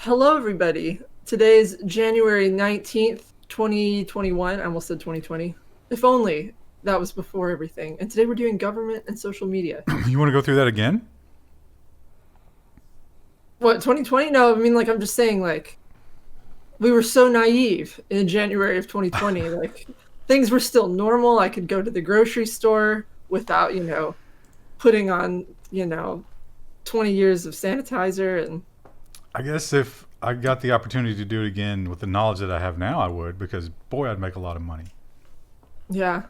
Hello, everybody. Today is January 19th, 2021. I almost said 2020. If only that was before everything. And today we're doing government and social media. You want to go through that again? What, 2020? No, I mean, I'm just saying, we were so naive in January of 2020. Things were still normal. I could go to the grocery store without, putting on, 20 years of sanitizer and I guess if I got the opportunity to do it again with the knowledge that I have now, I would, because boy, I'd make a lot of money. yeah.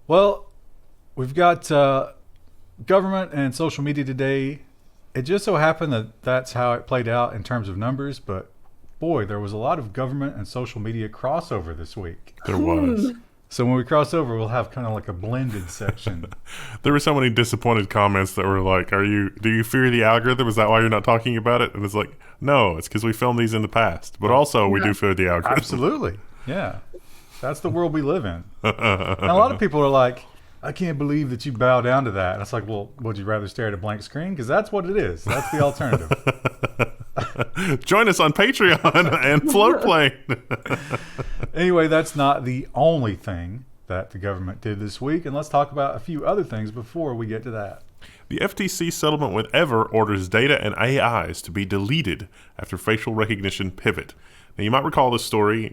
Well, we've got government and social media today. It just so happened that that's how it played out in terms of numbers, but boy, there was a lot of government and social media crossover this week. There was. So when we cross over, we'll have kind of like a blended section. There were so many disappointed comments that were like, do you fear the algorithm? Is that why you're not talking about it? And it's like, no, it's because we filmed these in the past. But also, we do fear the algorithm. Absolutely. Yeah. That's the world we live in. And a lot of people are like, I can't believe that you bow down to that. And it's like, well, would you rather stare at a blank screen? Because that's what it is. That's the alternative. Join us on Patreon and Floatplane. Anyway, that's not the only thing that the government did this week. And let's talk about a few other things before we get to that. The FTC settlement with Ever orders data and AIs to be deleted after facial recognition pivot. Now, you might recall this story.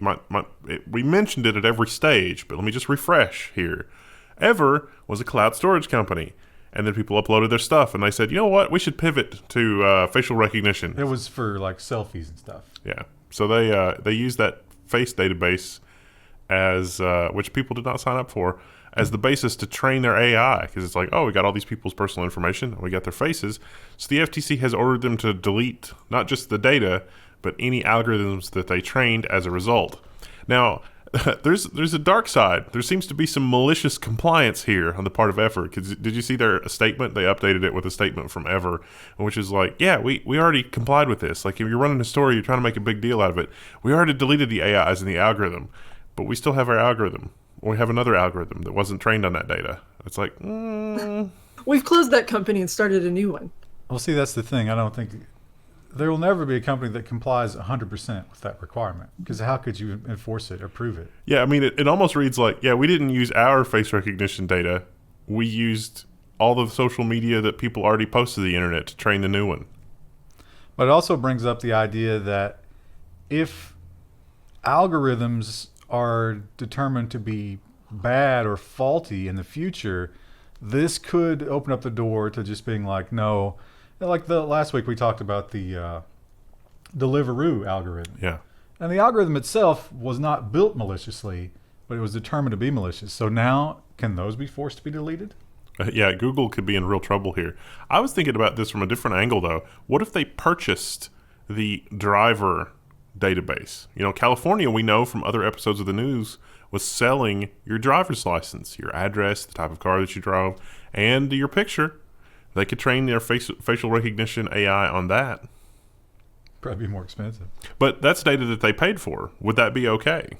We mentioned it at every stage, but let me just refresh here. Ever was a cloud storage company, and then people uploaded their stuff, and they said, you know what, we should pivot to facial recognition. It was for like selfies and stuff. Yeah. So they used that face database as which people did not sign up for as the basis to train their AI, because it's like, oh, we got all these people's personal information, we got their faces. So the FTC has ordered them to delete not just the data, but any algorithms that they trained as a result. Now, there's a dark side. There seems to be some malicious compliance here on the part of Ever. Did you see their statement? They updated it with a statement from Ever, which is like, yeah, we already complied with this. Like, if you're running a story, you're trying to make a big deal out of it. We already deleted the AIs in the algorithm, but we still have our algorithm. We have another algorithm that wasn't trained on that data. It's like, We've closed that company and started a new one. Well, see, that's the thing. I don't think there will never be a company that complies 100% with that requirement, because how could you enforce it or prove it? Yeah, I mean, it almost reads like, yeah, we didn't use our face recognition data. We used all the social media that people already posted to the internet to train the new one. But it also brings up the idea that if algorithms are determined to be bad or faulty in the future, this could open up the door to just being like, no. Like the last week we talked about the Deliveroo algorithm. Yeah. And the algorithm itself was not built maliciously, but it was determined to be malicious. So now, can those be forced to be deleted? Yeah, Google could be in real trouble here. I was thinking about this from a different angle, though. What if they purchased the driver database? You know, California, we know from other episodes of the news, was selling your driver's license, your address, the type of car that you drove, and your picture. They could train their facial recognition AI on that. Probably be more expensive. But that's data that they paid for. Would that be okay?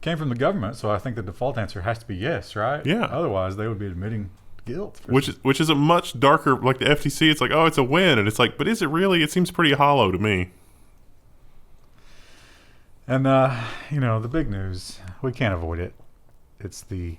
Came from the government, so I think the default answer has to be yes, right? Yeah. Otherwise, they would be admitting guilt. Which is a much darker, like the FTC, it's like, oh, it's a win. And it's like, but is it really? It seems pretty hollow to me. And, the big news, we can't avoid it. It's the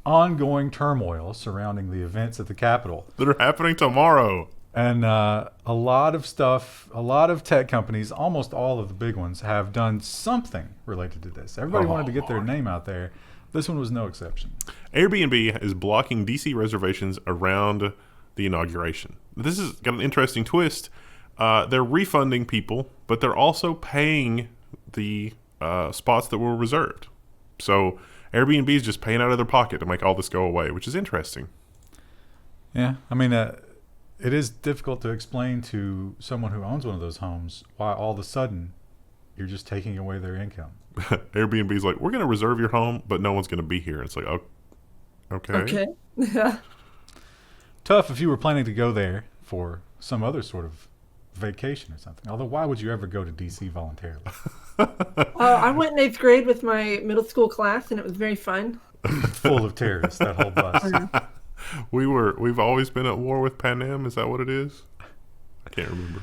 ongoing turmoil surrounding the events at the Capitol That are happening tomorrow. And a lot of stuff, a lot of tech companies, almost all of the big ones, have done something related to this. Everybody wanted to get their name out there. This one was no exception. Airbnb is blocking DC reservations around the inauguration. This has got an interesting twist. They're refunding people, but they're also paying the spots that were reserved. So Airbnb is just paying out of their pocket to make all this go away, which is interesting. Yeah, I mean, it is difficult to explain to someone who owns one of those homes why all of a sudden you're just taking away their income. Airbnb's like, we're going to reserve your home, but no one's going to be here. It's like, oh, okay. Okay. Yeah. Tough if you were planning to go there for some other sort of vacation or something. Although, why would you ever go to DC voluntarily? I went in 8th grade with my middle school class, and it was very fun. Full of terrorists, that whole bus. We've always been at war with Pan Am. Is that what it is? I can't remember.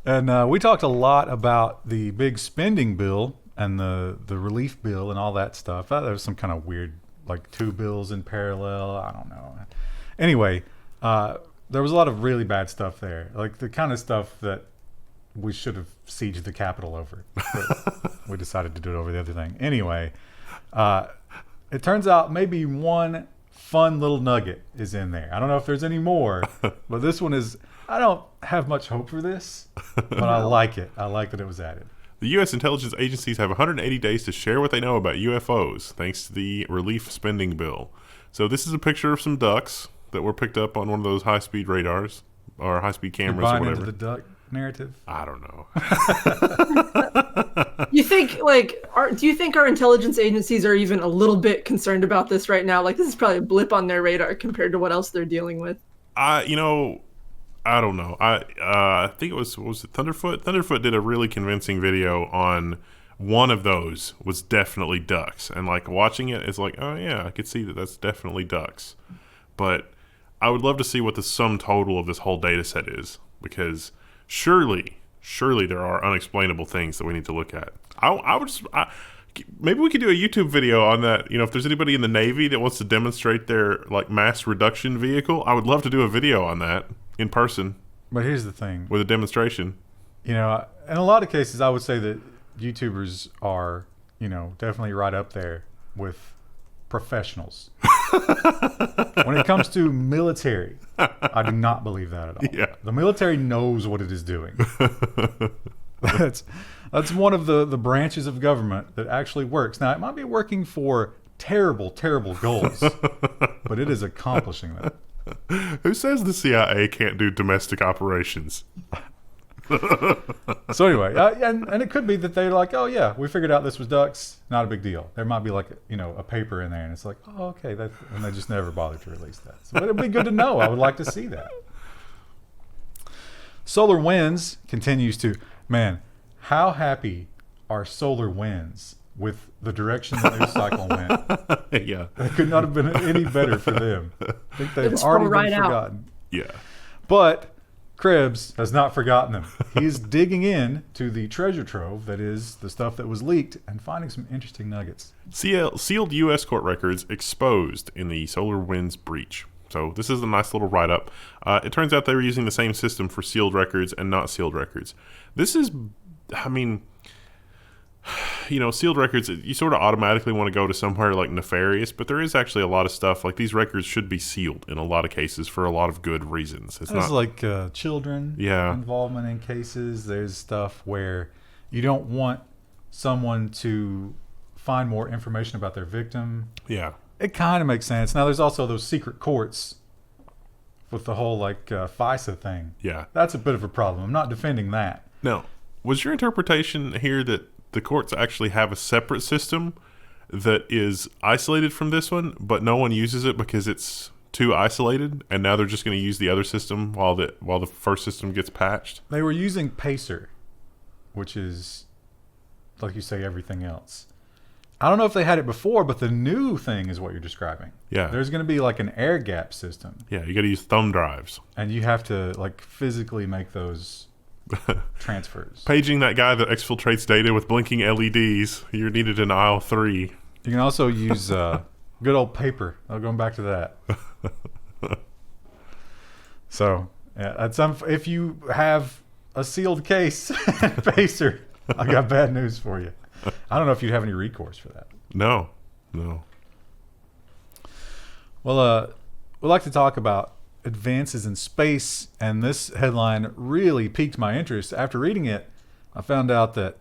And we talked a lot about the big spending bill and the relief bill and all that stuff. There was some kind of weird, like 2 bills in parallel. I don't know. Anyway, there was a lot of really bad stuff there, like the kind of stuff that we should have sieged the Capitol over. But we decided to do it over the other thing. Anyway, it turns out maybe one fun little nugget is in there. I don't know if there's any more, but this one is. I don't have much hope for this, but I like it. I like that it was added. The U.S. intelligence agencies have 180 days to share what they know about UFOs, thanks to the relief spending bill. So this is a picture of some ducks that were picked up on one of those high-speed radars or high-speed cameras or whatever. Into the duck narrative? I don't know. You think do you think our intelligence agencies are even a little bit concerned about this right now? Like, this is probably a blip on their radar compared to what else they're dealing with. I don't know. I think it was it Thunderfoot? Thunderfoot did a really convincing video on one of those was definitely ducks. And like watching it, it's like, oh yeah, I could see that that's definitely ducks. But I would love to see what the sum total of this whole data set is, because surely there are unexplainable things that we need to look at. Maybe we could do a YouTube video on that. You know, if there's anybody in the Navy that wants to demonstrate their like mass reduction vehicle, I would love to do a video on that in person. But here's the thing. With a demonstration. You know, in a lot of cases, I would say that YouTubers are, definitely right up there with professionals. When it comes to military, I do not believe that at all. Yeah. The military knows what it is doing. That's one of the branches of government that actually works. Now, it might be working for terrible, terrible goals, but it is accomplishing that. Who says the CIA can't do domestic operations? So anyway, and it could be that they're like, oh yeah, we figured out this was ducks, not a big deal. There might be like, a paper in there, and it's like, oh okay, and they just never bother to release that. So it'd be good to know. I would like to see that. SolarWinds continues to, man, how happy are SolarWinds with the direction the news cycle went? Yeah. It could not have been any better for them. I think they've It's already right been out. forgotten. Yeah. But Krebs has not forgotten them. He's digging in to the treasure trove that is the stuff that was leaked and finding some interesting nuggets. Sealed U.S. court records exposed in the SolarWinds breach. So this is a nice little write-up. It turns out they were using the same system for sealed records and not sealed records. This is, sealed records, you sort of automatically want to go to somewhere like nefarious, but there is actually a lot of stuff. Like these records should be sealed in a lot of cases for a lot of good reasons. There's like children involvement in cases. There's stuff where you don't want someone to find more information about their victim. Yeah. It kind of makes sense. Now, there's also those secret courts with the whole FISA thing. Yeah. That's a bit of a problem. I'm not defending that. Now, was your interpretation here that the courts actually have a separate system that is isolated from this one, but no one uses it because it's too isolated, and now they're just going to use the other system while the first system gets patched? They were using Pacer, which is, like you say, everything else. I don't know if they had it before, but the new thing is what you're describing. Yeah. There's going to be like an air gap system. Yeah, you got to use thumb drives. And you have to physically make those transfers. Paging that guy that exfiltrates data with blinking LEDs. You're needed in aisle 3. You can also use good old paper. Going back to that. So, yeah, if you have a sealed case, Pacer, I got bad news for you. I don't know if you'd have any recourse for that. No. Well, we'd like to talk about advances in space, and this headline really piqued my interest. After reading it, I found out that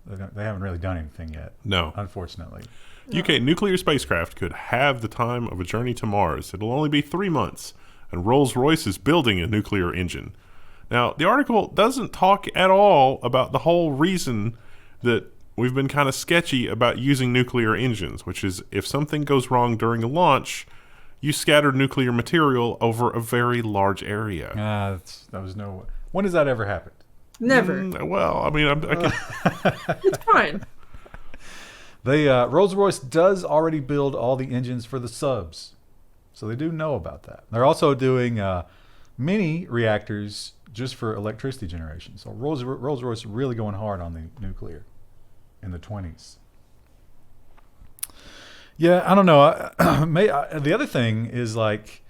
they haven't really done anything yet. No. Unfortunately. UK nuclear spacecraft could halve the time of a journey to Mars. It'll only be 3 months, and Rolls-Royce is building a nuclear engine. Now, the article doesn't talk at all about the whole reason that we've been kind of sketchy about using nuclear engines, which is if something goes wrong during a launch, you scatter nuclear material over a very large area. When has that ever happened? Never. Well, I mean, I can... It's fine. Rolls-Royce does already build all the engines for the subs, so they do know about that. They're also doing mini reactors just for electricity generation. So Rolls-Royce really going hard on the nuclear in the 20s. Yeah, I don't know. The other thing is like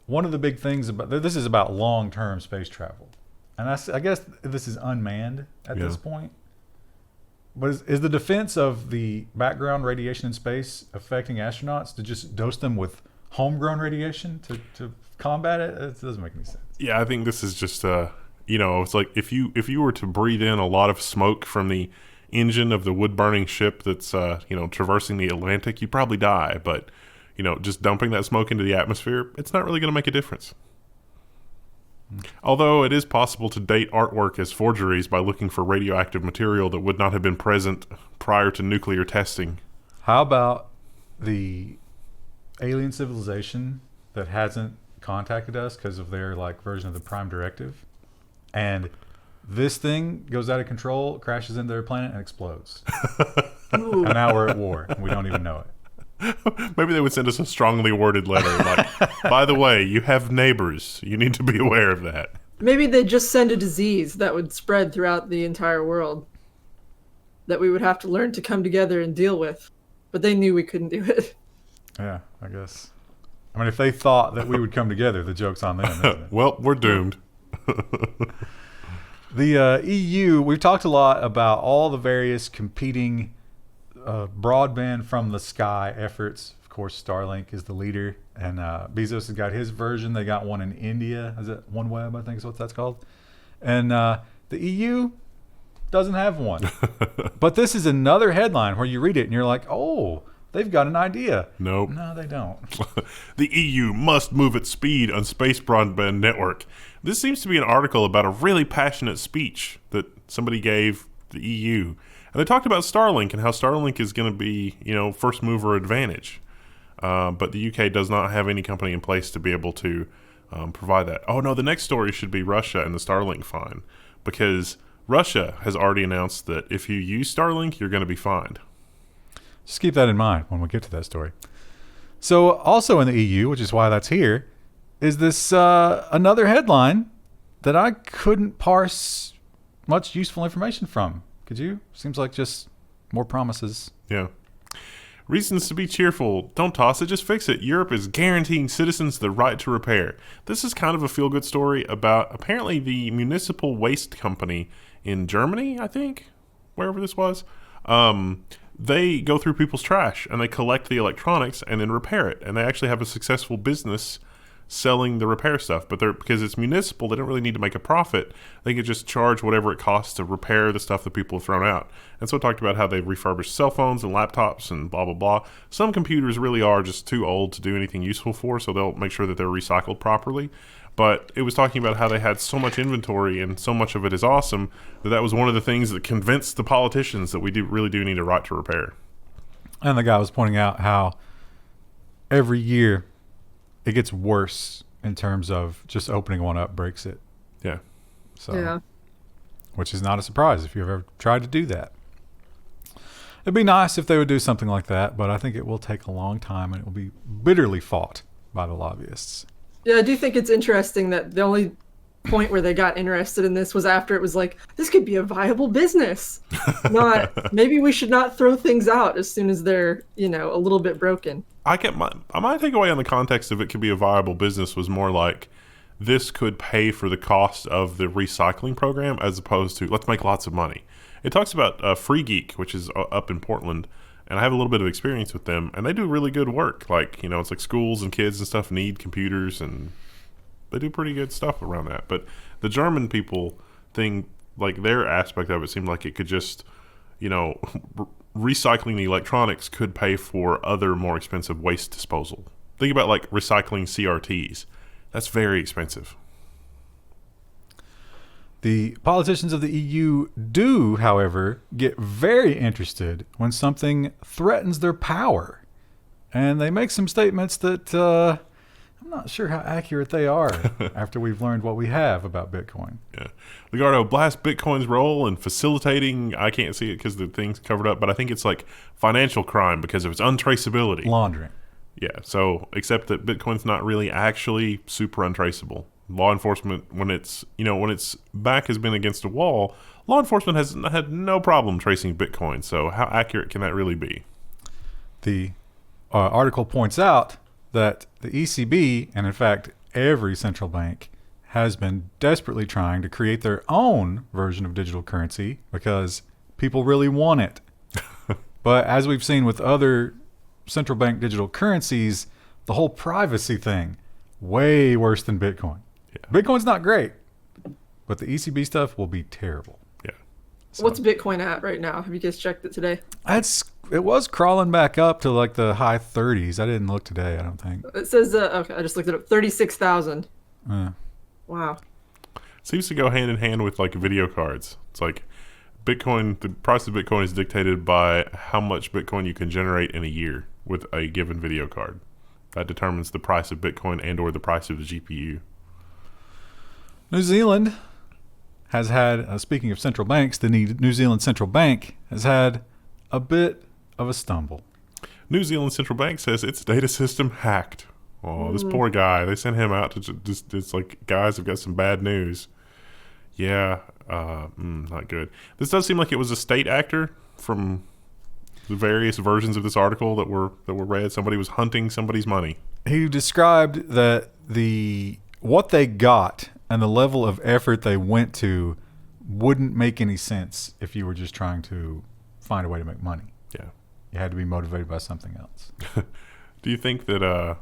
one of the big things about this is about long-term space travel, and I guess this is unmanned at this point. But is the defense of the background radiation in space affecting astronauts to just dose them with homegrown radiation to combat it? It doesn't make any sense. Yeah, I think this is just it's like if you were to breathe in a lot of smoke from the engine of the wood-burning ship that's traversing the Atlantic, you'd probably die. But just dumping that smoke into the atmosphere, it's not really going to make a difference. Although it is possible to date artwork as forgeries by looking for radioactive material that would not have been present prior to nuclear testing. How about the alien civilization that hasn't contacted us because of their version of the Prime Directive, and this thing goes out of control, crashes into their planet, and explodes. And now we're at war, and we don't even know it. Maybe they would send us a strongly worded letter like, by the way, you have neighbors. You need to be aware of that. Maybe they'd just send a disease that would spread throughout the entire world that we would have to learn to come together and deal with. But they knew we couldn't do it. Yeah, I guess. I mean, if they thought that we would come together, the joke's on them, isn't it? Well, we're doomed. The EU, we've talked a lot about all the various competing broadband from the sky efforts. Of course, Starlink is the leader, and Bezos has got his version. They got one in India. Is it OneWeb, I think is what that's called. And the EU doesn't have one. But this is another headline where you read it and you're like, oh, they've got an idea. Nope. No, they don't. The EU must move at speed on space broadband network. This seems to be an article about a really passionate speech that somebody gave the EU. And they talked about Starlink and how Starlink is going to be, first mover advantage. But the UK does not have any company in place to be able to provide that. Oh, no, the next story should be Russia and the Starlink fine. Because Russia has already announced that if you use Starlink, you're going to be fined. Just keep that in mind when we get to that story. So also in the EU, which is why that's here, is this another headline that I couldn't parse much useful information from. Could you? Seems like just more promises. Yeah. Reasons to be cheerful. Don't toss it, just fix it. Europe is guaranteeing citizens the right to repair. This is kind of a feel-good story about apparently the municipal waste company in Germany, I think, wherever this was. They go through people's trash and they collect the electronics and then repair it. And they actually have a successful business selling the repair stuff, but because it's municipal, they don't really need to make a profit. They can just charge whatever it costs to repair the stuff that people have thrown out. And so it talked about how they've refurbished cell phones and laptops and blah, blah, blah. Some computers really are just too old to do anything useful for, so they'll make sure that they're recycled properly. But it was talking about how they had so much inventory and so much of it is awesome that was one of the things that convinced the politicians that we really do need a right to repair. And the guy was pointing out how every year it gets worse in terms of just opening one up breaks it. Yeah. So, yeah. Which is not a surprise if you've ever tried to do that. It'd be nice if they would do something like that, but I think it will take a long time and it will be bitterly fought by the lobbyists. Yeah, I do think it's interesting that the only point where they got interested in this was after it was like, this could be a viable business. Not, maybe we should not throw things out as soon as they're, a little bit broken. My takeaway on the context of it could be a viable business was more like this could pay for the cost of the recycling program as opposed to let's make lots of money. It talks about Free Geek, which is up in Portland, and I have a little bit of experience with them, and they do really good work. It's like schools and kids and stuff need computers, and they do pretty good stuff around that. But the German people thing, their aspect of it seemed like it could just, recycling the electronics could pay for other more expensive waste disposal. Think about recycling CRTs. That's very expensive. The politicians of the EU do, however, get very interested when something threatens their power. And they make some statements that I'm not sure how accurate they are after we've learned what we have about Bitcoin. Yeah. Lagarde blasts Bitcoin's role in facilitating, I can't see it because the thing's covered up, but I think it's financial crime because of its untraceability. Laundering. Yeah, so except that Bitcoin's not really actually super untraceable. Law enforcement, when its back has been against a wall, law enforcement has had no problem tracing Bitcoin. So how accurate can that really be? The article points out that the ECB, and in fact every central bank, has been desperately trying to create their own version of digital currency because people really want it. But as we've seen with other central bank digital currencies, the whole privacy thing, way worse than Bitcoin. Yeah. Bitcoin's not great, but the ECB stuff will be terrible. Yeah. So, What's Bitcoin at right now? Have you guys checked it today? it was crawling back up to like the high 30s. I didn't look today, I don't think. It says, okay, I just looked it up. 36,000. Wow. Seems to go hand in hand with like video cards. It's like Bitcoin, the price of Bitcoin is dictated by how much Bitcoin you can generate in a year with a given video card. That determines the price of Bitcoin and or the price of the GPU. New Zealand has had, speaking of central banks, the New Zealand Central Bank has had a bit of a stumble. New Zealand Central Bank says its data system hacked. Oh, this poor guy. They sent him out to just it's like, guys, I've got some bad news. Yeah, not good. This does seem like it was a state actor from the various versions of this article that were read. Somebody was hunting somebody's money. He described that what they got and the level of effort they went to wouldn't make any sense if you were just trying to find a way to make money. Yeah. You had to be motivated by something else. Do you think that,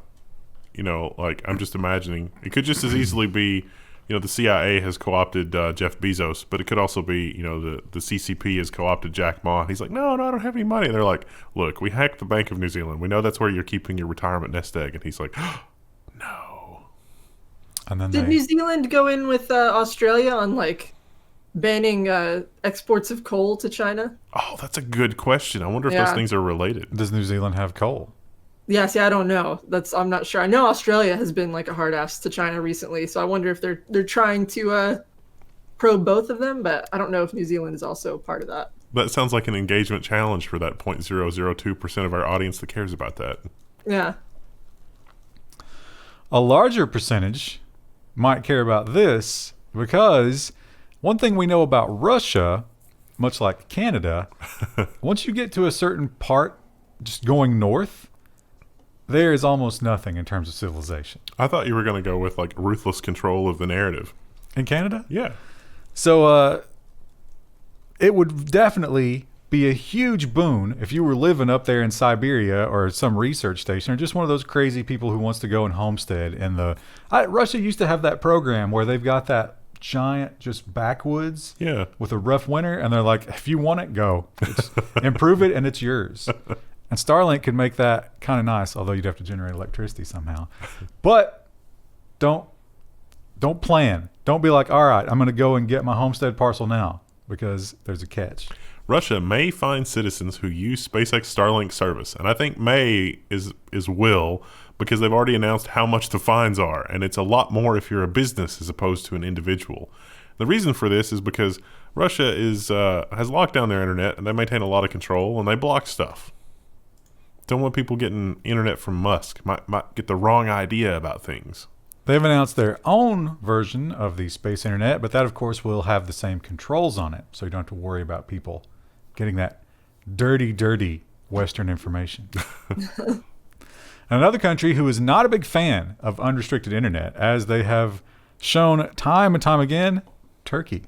like I'm just imagining, it could just as easily be, the CIA has co-opted Jeff Bezos, but it could also be, the CCP has co-opted Jack Ma. And he's like, no, I don't have any money. And they're like, look, we hacked the Bank of New Zealand. We know that's where you're keeping your retirement nest egg. And he's like, no. And then Did New Zealand go in with Australia on like banning exports of coal to China? Oh, that's a good question. I wonder if those things are related. Does New Zealand have coal? Yeah, see, I don't know. I'm not sure. I know Australia has been like a hard ass to China recently, so I wonder if they're trying to probe both of them, but I don't know if New Zealand is also part of that. That sounds like an engagement challenge for that 0.002% of our audience that cares about that. Yeah. A larger percentage might care about this because one thing we know about Russia, much like Canada, once you get to a certain part, just going north, there is almost nothing in terms of civilization. I thought you were going to go with like ruthless control of the narrative. In Canada? Yeah. So it would definitely be a huge boon if you were living up there in Siberia or some research station or just one of those crazy people who wants to go and homestead. And Russia used to have that program where they've got that giant just backwoods with a rough winter, and they're like, if you want it, go. Improve it and it's yours. And Starlink could make that kind of nice, although you'd have to generate electricity somehow. But don't plan. Don't be like, all right, I'm going to go and get my homestead parcel now, because there's a catch. Russia may find citizens who use SpaceX Starlink service. And I think may is will, because they've already announced how much the fines are. And it's a lot more if you're a business as opposed to an individual. The reason for this is because Russia has locked down their internet, and they maintain a lot of control, and they block stuff. Don't want people getting internet from Musk. Might get the wrong idea about things. They've announced their own version of the space internet, but that, of course, will have the same controls on it. So you don't have to worry about people getting that dirty, dirty Western information. Another country who is not a big fan of unrestricted internet, as they have shown time and time again, Turkey.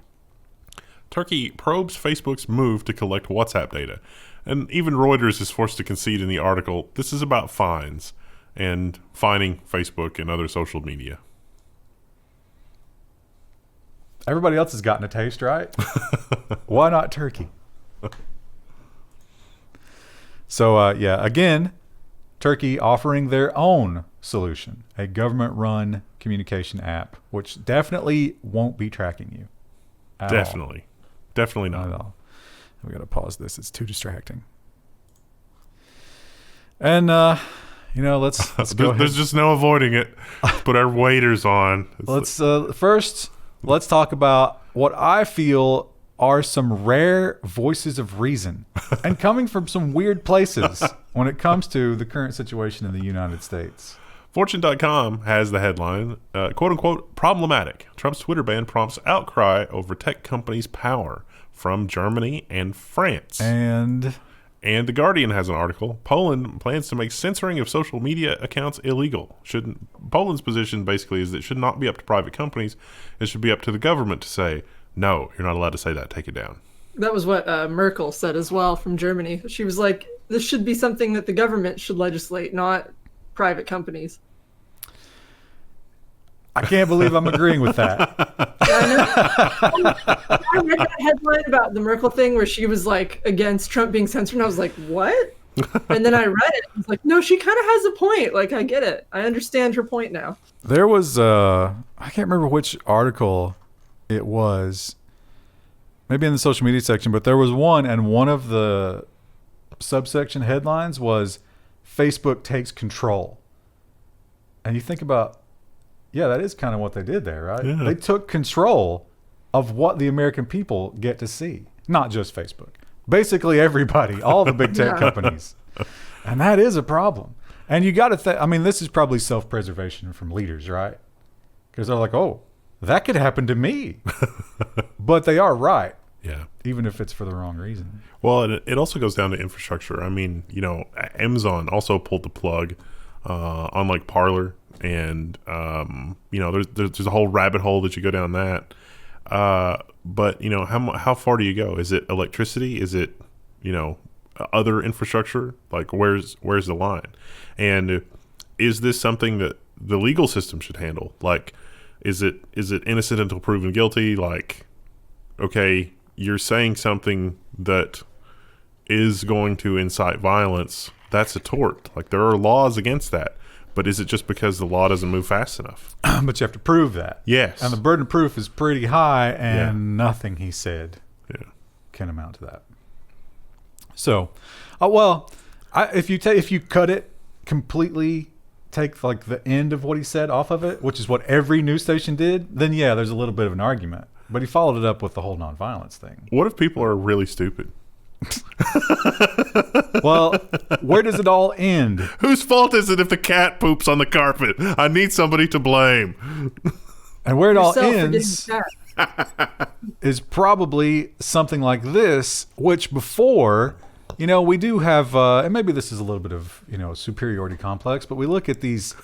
Turkey probes Facebook's move to collect WhatsApp data. And even Reuters is forced to concede in the article, this is about fines and fining Facebook and other social media. Everybody else has gotten a taste, right? Why not Turkey? So, again, Turkey offering their own solution, a government-run communication app, which definitely won't be tracking you. Definitely not. Not at all. We got to pause this. It's too distracting. And, let's go ahead. There's just no avoiding it. Let's put our waders on. First, let's talk about what I feel are some rare voices of reason and coming from some weird places when it comes to the current situation in the United States. Fortune.com has the headline, quote unquote, problematic. Trump's Twitter ban prompts outcry over tech companies' power from Germany and France. And The Guardian has an article. Poland plans to make censoring of social media accounts illegal. Poland's position basically is that it should not be up to private companies. It should be up to the government to say, no, you're not allowed to say that. Take it down. That was what Merkel said as well from Germany. She was like, this should be something that the government should legislate, not private companies. I can't believe I'm agreeing with that. I read that headline about the Merkel thing where she was like against Trump being censored, and I was like, what? And then I read it. I was like, no, she kind of has a point. Like, I get it. I understand her point now. There was, I can't remember which article it was, maybe in the social media section, but there was one, and one of the subsection headlines was Facebook takes control. And you think about, yeah, that is kind of what they did there, right? Yeah. They took control of what the American people get to see, not just Facebook. Basically everybody, all the big tech companies. And that is a problem. And you got to I mean, this is probably self-preservation from leaders, right? Because they're like, oh, that could happen to me. But they are right. Yeah. Even if it's for the wrong reason. Well, it also goes down to infrastructure. I mean, Amazon also pulled the plug on like Parler, and there's a whole rabbit hole that you go down that. But how far do you go? Is it electricity? Is it other infrastructure? Like where's the line? And is this something that the legal system should handle? Like, is it innocent until proven guilty? Like, okay, you're saying something that is going to incite violence. That's a tort. Like, there are laws against that. But is it just because the law doesn't move fast enough? But you have to prove that. Yes. And the burden of proof is pretty high, and nothing he said can amount to that. So, if you cut it completely, take like the end of what he said off of it, which is what every news station did, then yeah, there's a little bit of an argument. But he followed it up with the whole nonviolence thing. What if people are really stupid? Well, where does it all end? Whose fault is it if the cat poops on the carpet? I need somebody to blame. And where it all Yourself for ends getting fat. is probably something like this, which before, we do have, and maybe this is a little bit of, superiority complex, but we look at these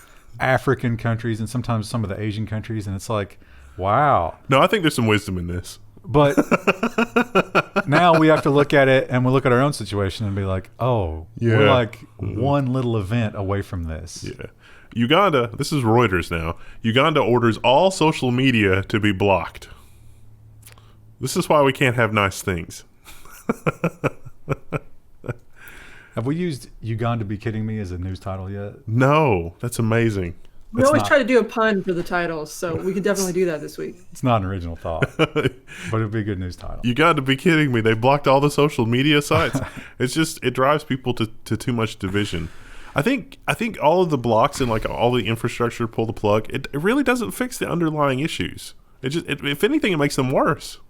African countries and sometimes some of the Asian countries, and it's like, wow. No, I think there's some wisdom in this. But now we have to look at it, and we look at our own situation and be like, oh, we're like one little event away from this. Yeah. Uganda, this is Reuters now. Uganda orders all social media to be blocked. This is why we can't have nice things. Have we used Uganda Be Kidding Me as a news title yet? No, that's amazing. We always try to do a pun for the titles, so we could definitely do that this week. It's not an original thought, but it'd be a good news title. You got to be kidding me. They blocked all the social media sites. It drives people to too much division. I think all of the blocks and like all the infrastructure pull the plug. It really doesn't fix the underlying issues. If anything, it makes them worse.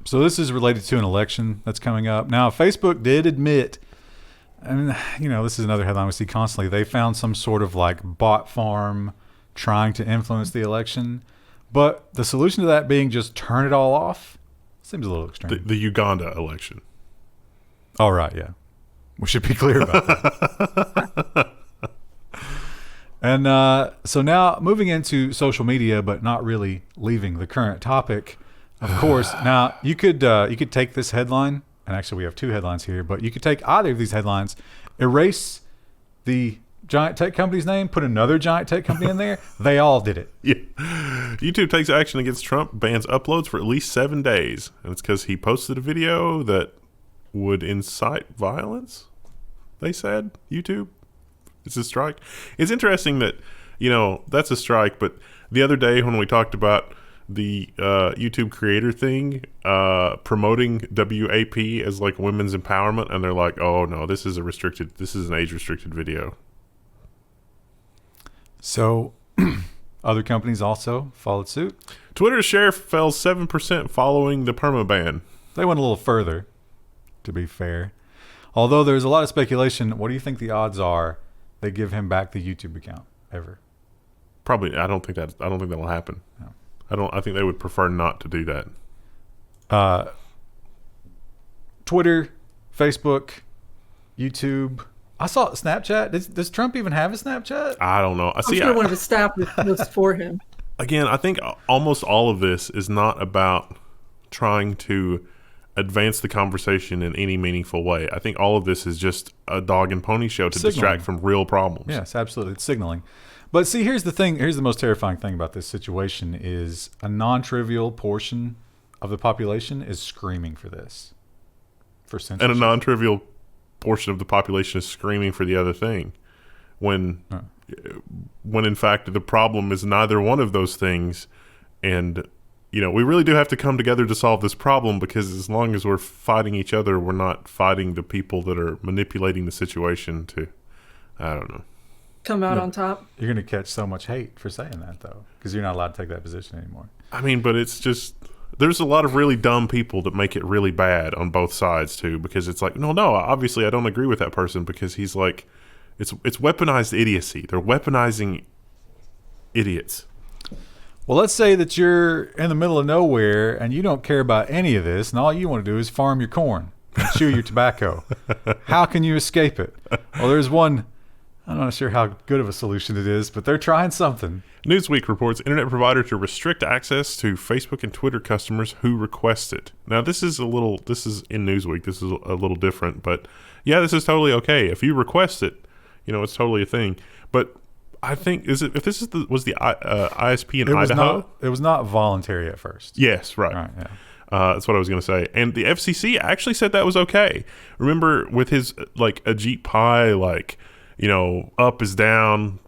So this is related to an election that's coming up. Now, Facebook did admit, and this is another headline we see constantly, they found some sort of like bot farm trying to influence the election. But the solution to that being just turn it all off seems a little extreme. The Uganda election. Oh, right, yeah. We should be clear about that. And so now moving into social media, but not really leaving the current topic, of course. Now, you could take this headline, and actually we have two headlines here, but you could take either of these headlines, erase the giant tech company's name, put another giant tech company in there. They all did it. Yeah. YouTube takes action against Trump, bans uploads for at least 7 days. And it's because he posted a video that would incite violence, they said. YouTube. It's a strike. It's interesting that, that's a strike, but the other day when we talked about the YouTube creator thing, promoting WAP as like women's empowerment, and they're like, oh no, this is an age restricted video. So other companies also followed suit. Twitter's share fell 7% following the permaban. They went a little further, to be fair. Although there's a lot of speculation, what do you think the odds are they give him back the YouTube account ever? Probably. I don't think that'll happen. No. I think they would prefer not to do that. Twitter, Facebook, YouTube. I saw Snapchat. Does Trump even have a Snapchat? I don't know. I'm sure one of his staff was for him. Again, I think almost all of this is not about trying to advance the conversation in any meaningful way. I think all of this is just a dog and pony show to distract from real problems. Yes, absolutely. It's signaling. But see, here's the thing. Here's the most terrifying thing about this situation is a non-trivial portion of the population is screaming for this. For censorship. And a non-trivial portion of the population is screaming for the other thing. When in fact the problem is neither one of those things. And we really do have to come together to solve this problem, because as long as we're fighting each other, we're not fighting the people that are manipulating the situation to, I don't know, come out on top. You're going to catch so much hate for saying that, though, because you're not allowed to take that position anymore. I mean, but it's just, there's a lot of really dumb people that make it really bad on both sides too, because it's like, no, obviously I don't agree with that person, because he's like, it's weaponized idiocy. They're weaponizing idiots. Well, let's say that you're in the middle of nowhere and you don't care about any of this, and all you want to do is farm your corn and chew your tobacco. How can you escape it? Well, there's one. I'm not sure how good of a solution it is, but they're trying something. Newsweek reports internet provider to restrict access to Facebook and Twitter customers who request it. Now, this is in Newsweek. This is a little different, but yeah, this is totally okay. If you request it, it's totally a thing. But I think was the ISP in Idaho? It was not voluntary at first. Yes, right. Yeah. That's what I was going to say. And the FCC actually said that was okay. Remember with his Ajit Pai, up is down,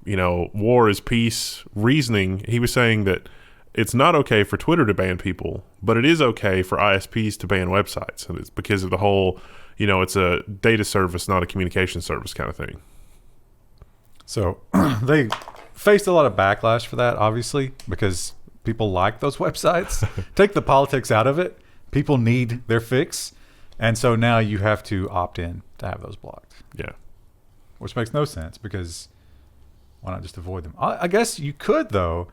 war is peace reasoning, he was saying that it's not okay for Twitter to ban people, but it is okay for ISPs to ban websites. And it's because of the whole, it's a data service, not a communication service kind of thing. So they faced a lot of backlash for that, obviously, because people like those websites. Take the politics out of it. People need their fix. And so now you have to opt in to have those blocked. Yeah. Which makes no sense, because why not just avoid them? I guess you could, though.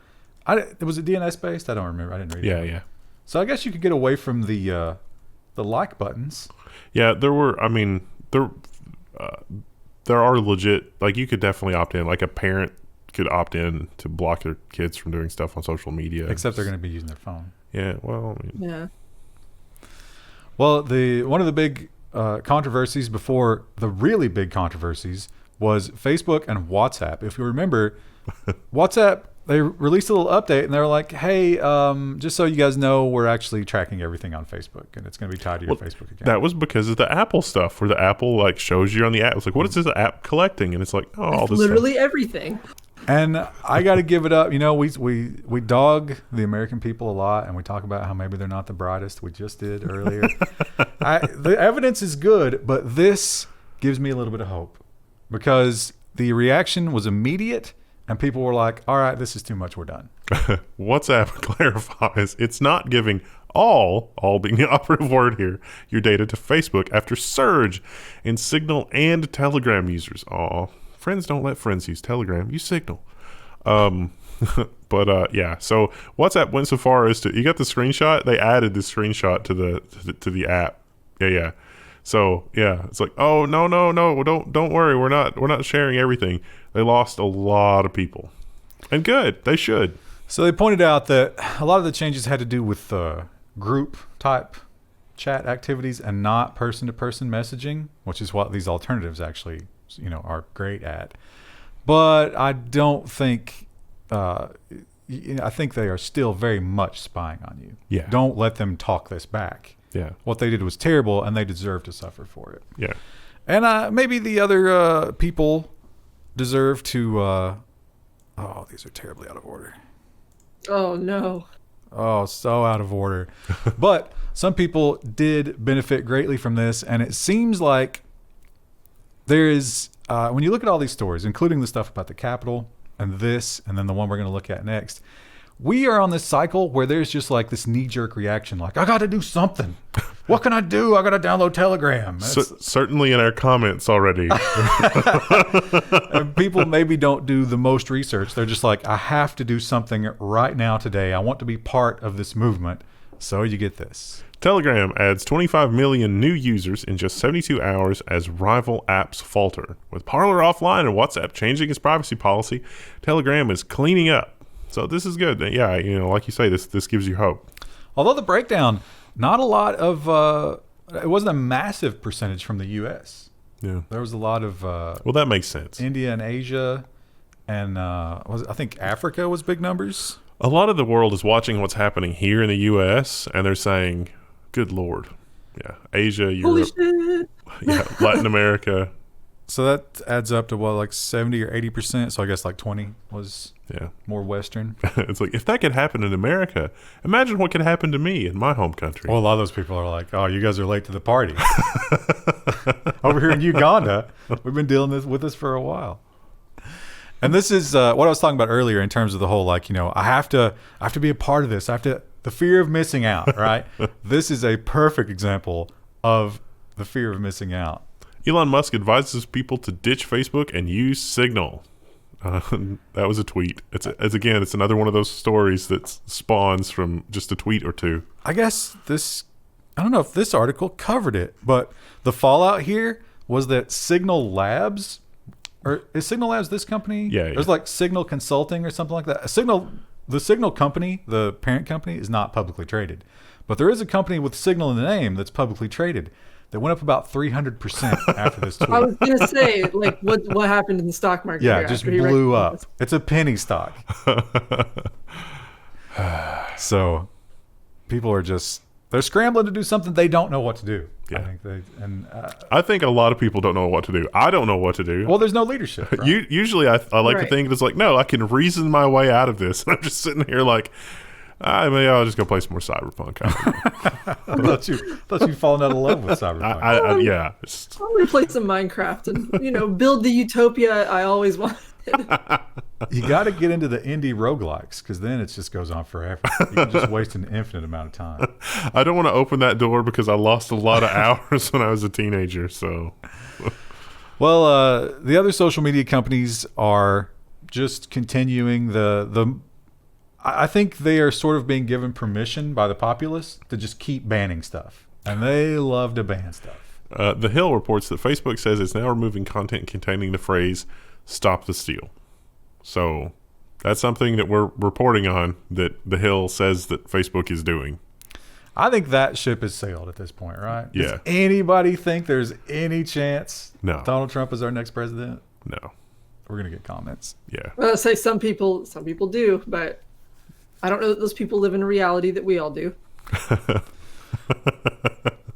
Was it DNS based? I don't remember. I didn't read it. Yeah. So I guess you could get away from the like buttons. Yeah, there are legit, you could definitely opt in. Like a parent could opt in to block their kids from doing stuff on social media. Except they're going to be using their phone. Yeah, well, Yeah. Well, one of the big controversies before the really big controversies was Facebook and WhatsApp. If you remember, WhatsApp, they released a little update and they were like, hey, just so you guys know, we're actually tracking everything on Facebook and it's going to be tied to your Facebook account. That was because of the Apple stuff, where the Apple shows you on the app. It's like, what is this app collecting? And it's like, all this literally stuff. Everything. And I got to give it up. We dog the American people a lot, and we talk about how maybe they're not the brightest. We just did earlier. The evidence is good, but this gives me a little bit of hope, because the reaction was immediate, and people were like, all right, this is too much. We're done. WhatsApp clarifies it's not giving all being the operative word here, your data to Facebook after surge in Signal and Telegram users. Friends don't let friends use Telegram. Use Signal. But yeah. So WhatsApp went so far as to, you got the screenshot. They added the screenshot to the app. Yeah. So yeah, it's like, oh no, don't worry. We're not sharing everything. They lost a lot of people, and good. They should. So they pointed out that a lot of the changes had to do with group type chat activities and not person-to-person messaging, which is what these alternatives actually are great at. But I don't think I think they are still very much spying on you. Yeah. Don't let them talk this back. Yeah. What they did was terrible, and they deserve to suffer for it. Yeah. And maybe the other people deserve to these are terribly out of order. Oh no. Oh, so out of order. But some people did benefit greatly from this, and it seems like there is, when you look at all these stories, including the stuff about the Capitol and this, and then the one we're going to look at next, we are on this cycle where there's just this knee-jerk reaction, I got to do something. What can I do? I got to download Telegram. Certainly in our comments already. And people maybe don't do the most research. They're just like, I have to do something right now today. I want to be part of this movement. So you get this. Telegram adds 25 million new users in just 72 hours as rival apps falter. With Parler offline and WhatsApp changing its privacy policy, Telegram is cleaning up. So this is good. Yeah, like you say, this gives you hope. Although the breakdown, not a lot of, it wasn't a massive percentage from the U.S. Yeah. There was a lot of well, that makes sense. India and Asia, and I think Africa was big numbers. A lot of the world is watching what's happening here in the U.S., and they're saying, good Lord. Yeah. Asia, Europe. Holy shit. Yeah, Latin America. So that adds up to what, like 70 or 80%? So I guess like 20 was more Western. It's like, if that could happen in America, imagine what could happen to me in my home country. Well, a lot of those people are like, oh, you guys are late to the party. Over here in Uganda, we've been dealing with this for a while. And this is what I was talking about earlier in terms of the whole, like, I have to be a part of this. The fear of missing out, right? This is a perfect example of the fear of missing out. Elon Musk advises people to ditch Facebook and use Signal. That was a tweet. It's another one of those stories that spawns from just a tweet or two. I guess I don't know if this article covered it, but the fallout here was that Signal Labs, or is Signal Labs this company? Yeah. There's like Signal Consulting or something like that. The Signal company, the parent company, is not publicly traded. But there is a company with Signal in the name that's publicly traded that went up about 300% after this tweet. I was going to say, like, what happened in the stock market? Yeah, here just after he blew recognized up. this? It's a penny stock. So people are they're scrambling to do something they don't know what to do. Yeah. I I think a lot of people don't know what to do. I don't know what to do. well, there's no leadership. Right? Usually I like to Right. think it's like, no, I can reason my way out of this. And I'm just sitting here like, maybe I'll just go play some more Cyberpunk. I thought you'd fallen out of love with Cyberpunk. Yeah. I'm going to play some Minecraft and, build the utopia I always wanted. You got to get into the indie roguelikes, because then it just goes on forever. You can just waste an infinite amount of time. I don't want to open that door because I lost a lot of hours when I was a teenager. So, well, the other social media companies are just continuing the. I think they are sort of being given permission by the populace to just keep banning stuff, and they love to ban stuff. The Hill reports that Facebook says it's now removing content containing the phrase "Stop the Steal." So that's something that we're reporting on that the Hill says that Facebook is doing. I think that ship has sailed at this point, right? Yeah. Does anybody think there's any chance No. Donald Trump is our next president? No. We're going to get comments. Yeah. Well, I'll say some people do, but I don't know that those people live in a reality that we all do.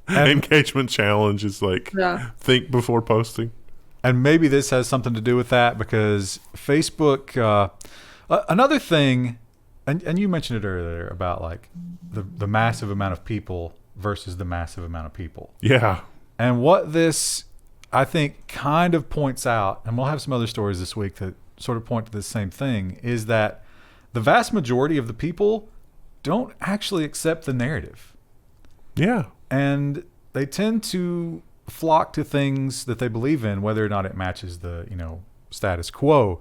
Engagement challenge is like, think before posting. And maybe this has something to do with that, because Facebook, another thing, and you mentioned it earlier about like the massive amount of people versus the massive amount of people. Yeah. And what this, I think, kind of points out, and we'll have some other stories this week that sort of point to the same thing, is that the vast majority of the people don't actually accept the narrative. Yeah. And they tend to flock to things that they believe in, whether or not it matches the status quo.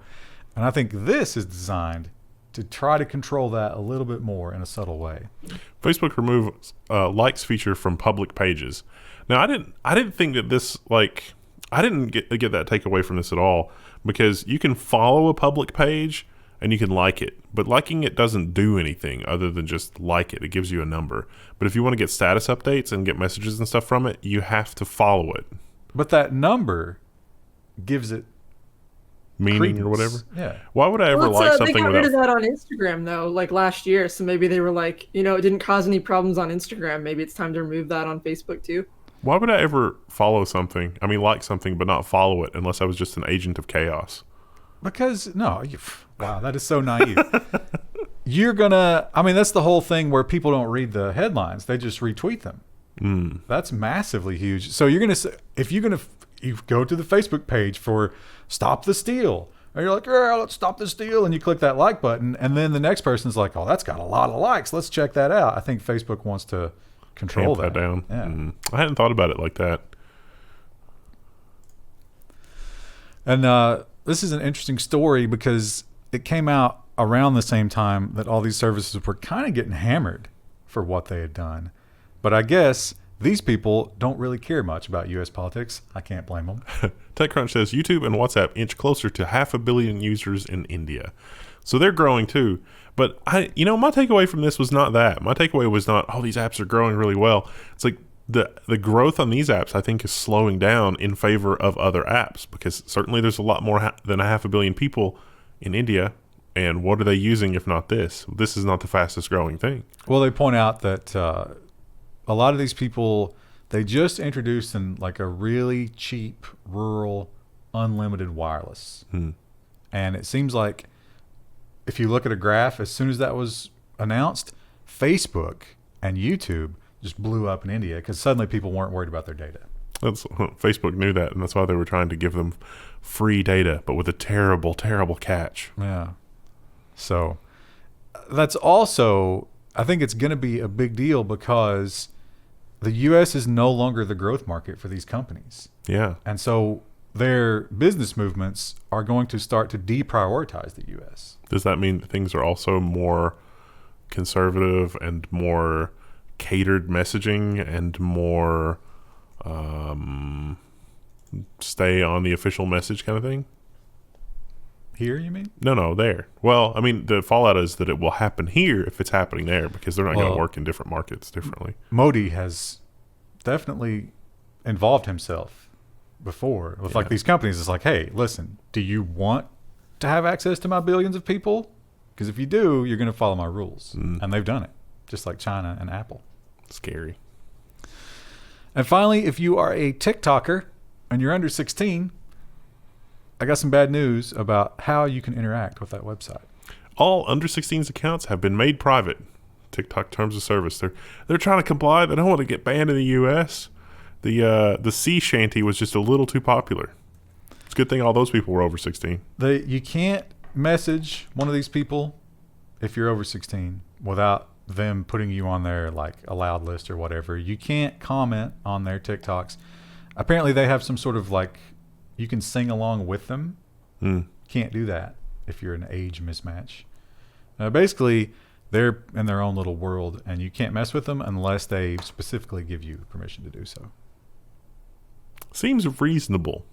And I think this is designed to try to control that a little bit more in a subtle way. Facebook removes likes feature from public pages. Now, I didn't think that this, like, I didn't get that takeaway from this at all, because you can follow a public page and you can like it, but liking it doesn't do anything other than just like it. It gives you a number. But if you want to get status updates and get messages and stuff from it, you have to follow it. But that number gives it meaning credence. Or whatever. Yeah. Why would I ever like They something got rid of without? that on Instagram though, like last year. So maybe they were like, it didn't cause any problems on Instagram. Maybe it's time to remove that on Facebook too. Why would I ever follow something? I mean, like something, but not follow it unless I was just an agent of chaos. Because wow, that is so naive. That's the whole thing where people don't read the headlines; they just retweet them. That's massively huge. So you're gonna say, if you go to the Facebook page for "Stop the Steal," and you're like, "Yeah, let's stop the steal," and you click that like button, and then the next person's like, "Oh, that's got a lot of likes. Let's check that out." I think Facebook wants to control that down. Yeah. I hadn't thought about it like that. And this is an interesting story because it came out around the same time that all these services were kind of getting hammered for what they had done. But I guess these people don't really care much about U.S. politics. I can't blame them. TechCrunch says YouTube and WhatsApp inch closer to 500 million users in India. So they're growing too. But my takeaway from this was not that. My takeaway was not, oh, these apps are growing really well. It's like the growth on these apps, I think, is slowing down in favor of other apps, because certainly there's a lot more than 500 million people in India. And what are they using if not this? This is not the fastest growing thing. Well, they point out that a lot of these people, they just introduced in like a really cheap, rural, unlimited wireless. And it seems like if you look at a graph, as soon as that was announced, Facebook and YouTube just blew up in India because suddenly people weren't worried about their data. Facebook knew that, and that's why they were trying to give them free data, but with a terrible, terrible catch. Yeah. So that's also, I think it's going to be a big deal because the U.S. is no longer the growth market for these companies. Yeah. And so their business movements are going to start to deprioritize the U.S. Does that mean things are also more conservative and more catered messaging and more stay on the official message kind of thing? Here, you mean? No, there. Well, I mean, the fallout is that it will happen here if it's happening there, because they're not going to work in different markets differently. Modi has definitely involved himself before with like these companies. It's like, hey, listen, do you want to have access to my billions of people? Because if you do, you're going to follow my rules. And they've done it, just like China and Apple. Scary. And finally, if you are a TikToker and you're under 16, I got some bad news about how you can interact with that website. All under 16's accounts have been made private. TikTok terms of service. They're trying to comply. They don't want to get banned in the U.S. The sea shanty was just a little too popular. It's a good thing all those people were over 16. You can't message one of these people if you're over 16 without them putting you on their like allowed list or whatever. You can't comment on their TikToks. Apparently they have some sort of like, you can sing along with them. Can't do that if you're an age mismatch. Basically, they're in their own little world, and you can't mess with them unless they specifically give you permission to do so. Seems reasonable.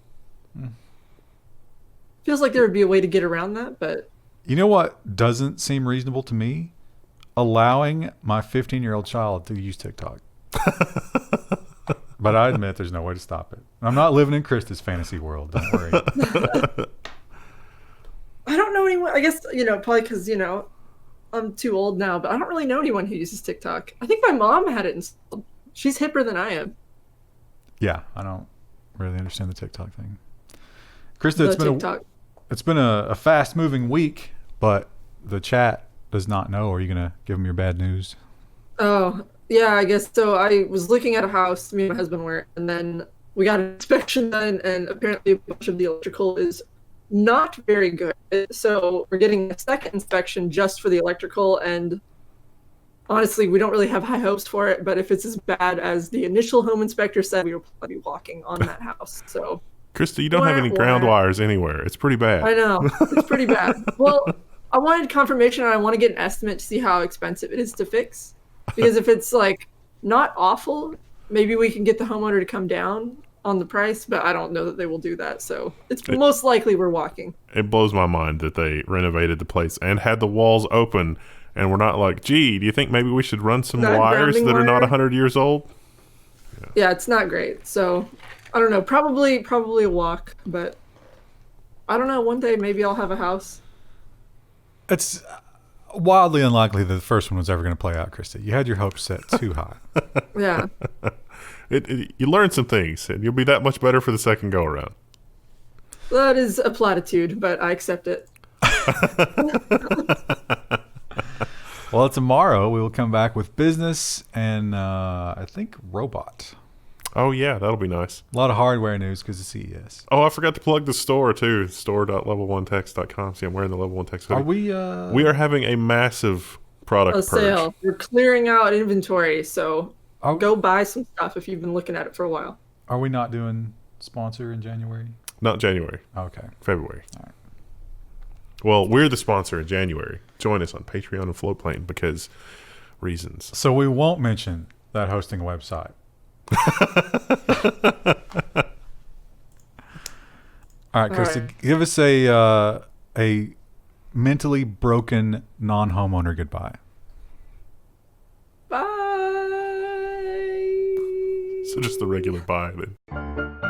Feels like there would be a way to get around that, but... You know what doesn't seem reasonable to me? Allowing my 15-year-old child to use TikTok. But I admit there's no way to stop it. I'm not living in Krista's fantasy world. Don't worry. I don't know anyone. I guess, probably because, I'm too old now, but I don't really know anyone who uses TikTok. I think my mom had it installed. She's hipper than I am. Yeah, I don't really understand the TikTok thing. Krista, it's been a fast-moving week, but the chat does not know. Are you going to give them your bad news? Oh, yeah, I guess so. I was looking at a house, me and my husband were, and then we got an inspection done, and apparently a bunch of the electrical is not very good. So we're getting a second inspection just for the electrical, and honestly, we don't really have high hopes for it, but if it's as bad as the initial home inspector said, we will probably be walking on that house. So, Krista, you don't have any ground wires anywhere. It's pretty bad. I know. It's pretty bad. Well, I wanted confirmation, and I want to get an estimate to see how expensive it is to fix. Because if it's like not awful, maybe we can get the homeowner to come down on the price, but I don't know that they will do that. So it's most likely we're walking. It blows my mind that they renovated the place and had the walls open, and we're not like, gee, do you think maybe we should run some wires that are not 100 years old? Yeah, it's not great. So I don't know. Probably a walk, but I don't know. One day maybe I'll have a house. It's wildly unlikely that the first one was ever going to play out, Krista. You had your hopes set too high. Yeah. You learn some things, and you'll be that much better for the second go around. That is a platitude, but I accept it. Well, tomorrow we will come back with business and I think robot. Oh, yeah, that'll be nice. A lot of hardware news because of CES. Oh, I forgot to plug the store, too. Store.level1text.com. See, I'm wearing the Level 1 Text hoodie. Are we... We are having a massive product purge. Sale. We're clearing out inventory, so Go buy some stuff if you've been looking at it for a while. Are we not doing sponsor in January? Not January, Okay. February. All right. Well, we're the sponsor in January. Join us on Patreon and Floatplane because reasons. So we won't mention that hosting website. All right, Christy, right. give us a mentally broken non-homeowner goodbye. Bye. So just the regular bye then.